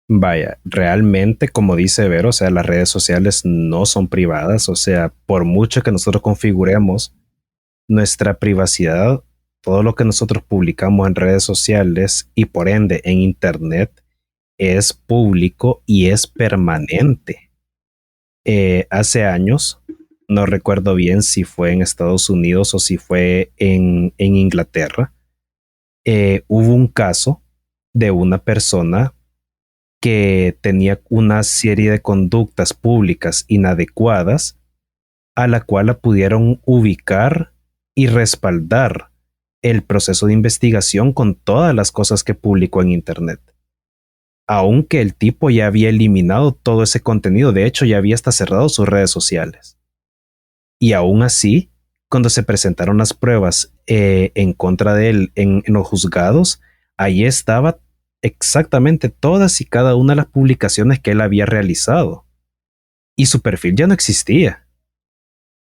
Vaya, realmente, como dice Vero, o sea, las redes sociales no son privadas, o sea, por mucho que nosotros configuremos nuestra privacidad, todo lo que nosotros publicamos en redes sociales y por ende en internet es público y es permanente. Hace años, no recuerdo bien si fue en Estados Unidos o si fue en Inglaterra, hubo un caso de una persona que tenía una serie de conductas públicas inadecuadas a la cual la pudieron ubicar y respaldar el proceso de investigación con todas las cosas que publicó en internet. Aunque el tipo ya había eliminado todo ese contenido, de hecho ya había hasta cerrado sus redes sociales. Y aún así, cuando se presentaron las pruebas en contra de él en los juzgados, ahí estaba exactamente todas y cada una de las publicaciones que él había realizado. Y su perfil ya no existía.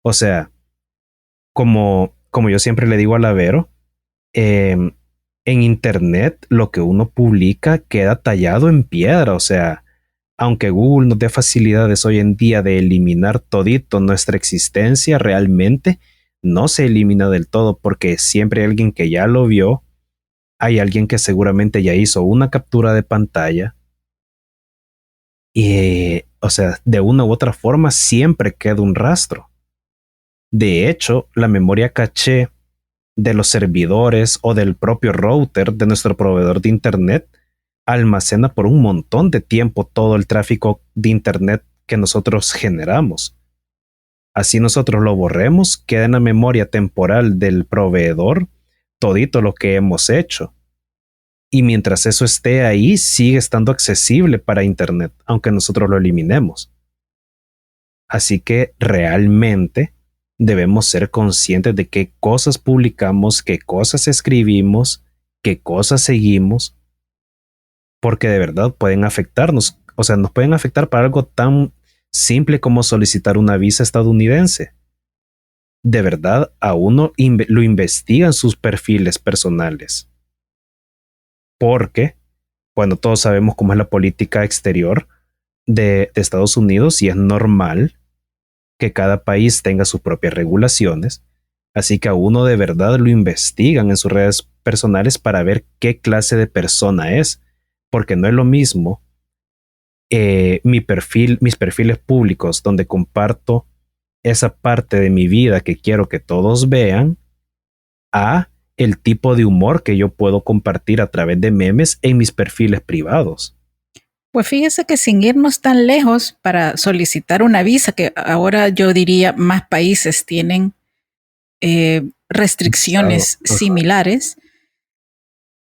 O sea, como yo siempre le digo a la Vero, en internet lo que uno publica queda tallado en piedra. O sea, aunque Google nos dé facilidades hoy en día de eliminar todito nuestra existencia, realmente no se elimina del todo porque siempre hay alguien que ya lo vio, hay alguien que seguramente ya hizo una captura de pantalla y, o sea, de una u otra forma siempre queda un rastro. De hecho, la memoria caché de los servidores o del propio router de nuestro proveedor de internet almacena por un montón de tiempo todo el tráfico de internet que nosotros generamos. Así nosotros lo borremos, queda en la memoria temporal del proveedor todito lo que hemos hecho. Y mientras eso esté ahí, sigue estando accesible para internet, aunque nosotros lo eliminemos. Así que realmente debemos ser conscientes de qué cosas publicamos, qué cosas escribimos, qué cosas seguimos, porque de verdad pueden afectarnos. O sea, nos pueden afectar para algo tan simple como solicitar una visa estadounidense. De verdad, a uno lo investigan sus perfiles personales. Porque, bueno, todos sabemos cómo es la política exterior de Estados Unidos y es normal que cada país tenga sus propias regulaciones. Así que a uno de verdad lo investigan en sus redes personales para ver qué clase de persona es. Porque no es lo mismo mis perfiles públicos donde comparto esa parte de mi vida que quiero que todos vean a el tipo de humor que yo puedo compartir a través de memes en mis perfiles privados. Pues fíjese que sin irnos tan lejos para solicitar una visa, que ahora yo diría más países tienen restricciones similares,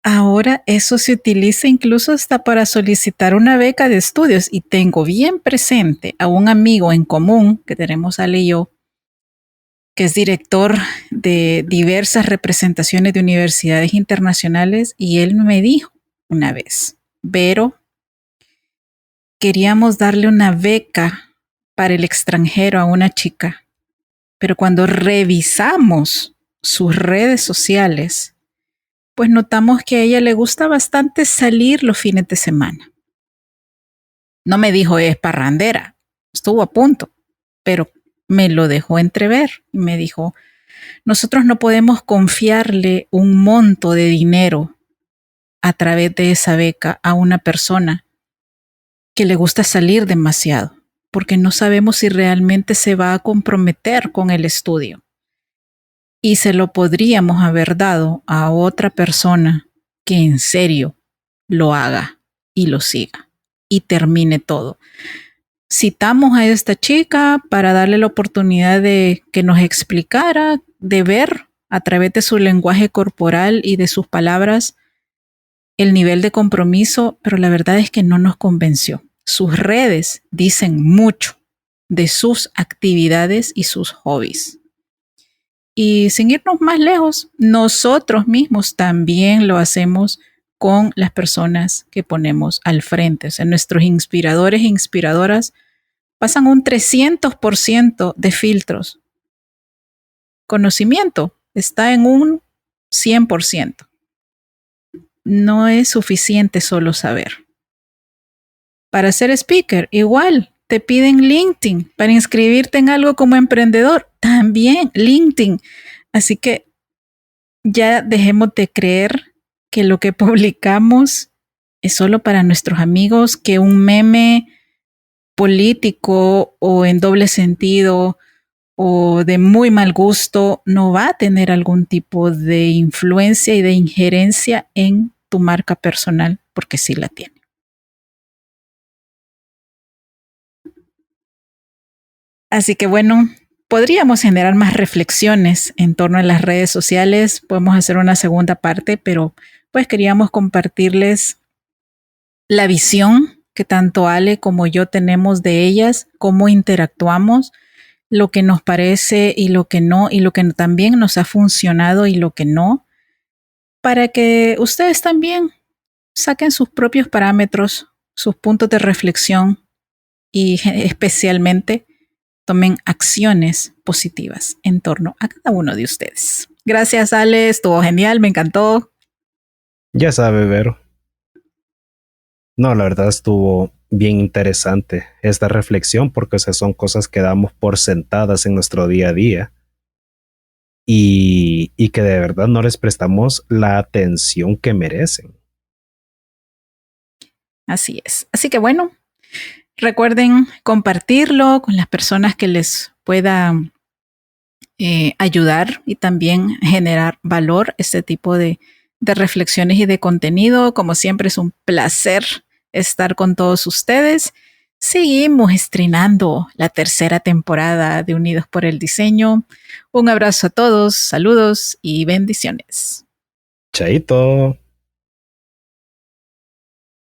ahora eso se utiliza incluso hasta para solicitar una beca de estudios. Y tengo bien presente a un amigo en común que tenemos, Ale y yo, que es director de diversas representaciones de universidades internacionales, y él me dijo una vez, Vero, queríamos darle una beca para el extranjero a una chica, pero cuando revisamos sus redes sociales, pues notamos que a ella le gusta bastante salir los fines de semana. No me dijo es parrandera, estuvo a punto, pero me lo dejó entrever y me dijo, nosotros no podemos confiarle un monto de dinero a través de esa beca a una persona que le gusta salir demasiado, porque no sabemos si realmente se va a comprometer con el estudio. Y se lo podríamos haber dado a otra persona que en serio lo haga y lo siga y termine todo. Citamos a esta chica para darle la oportunidad de que nos explicara, de ver a través de su lenguaje corporal y de sus palabras el nivel de compromiso, pero la verdad es que no nos convenció. Sus redes dicen mucho de sus actividades y sus hobbies. Y sin irnos más lejos, nosotros mismos también lo hacemos con las personas que ponemos al frente. O sea, nuestros inspiradores e inspiradoras pasan un 300% de filtros. Conocimiento está en un 100%. No es suficiente solo saber. Para ser speaker, igual, te piden LinkedIn. Para inscribirte en algo como emprendedor, también LinkedIn. Así que ya dejemos de creer que lo que publicamos es solo para nuestros amigos, que un meme político o en doble sentido o de muy mal gusto no va a tener algún tipo de influencia y de injerencia en tu marca personal, porque sí la tiene. Así que bueno, podríamos generar más reflexiones en torno a las redes sociales. Podemos hacer una segunda parte, pero pues queríamos compartirles la visión que tanto Ale como yo tenemos de ellas, cómo interactuamos, lo que nos parece y lo que no, y lo que también nos ha funcionado y lo que no, para que ustedes también saquen sus propios parámetros, sus puntos de reflexión y especialmente tomen acciones positivas en torno a cada uno de ustedes. Gracias, Ale, estuvo genial, me encantó. Ya sabe, Vero. No, la verdad estuvo bien interesante esta reflexión porque son cosas que damos por sentadas en nuestro día a día y que de verdad no les prestamos la atención que merecen. Así es. Así que bueno, recuerden compartirlo con las personas que les pueda ayudar y también generar valor, este tipo de reflexiones y de contenido. Como siempre, es un placer estar con todos ustedes. Seguimos estrenando la tercera temporada de Unidos por el Diseño. Un abrazo a todos, saludos y bendiciones. Chaito.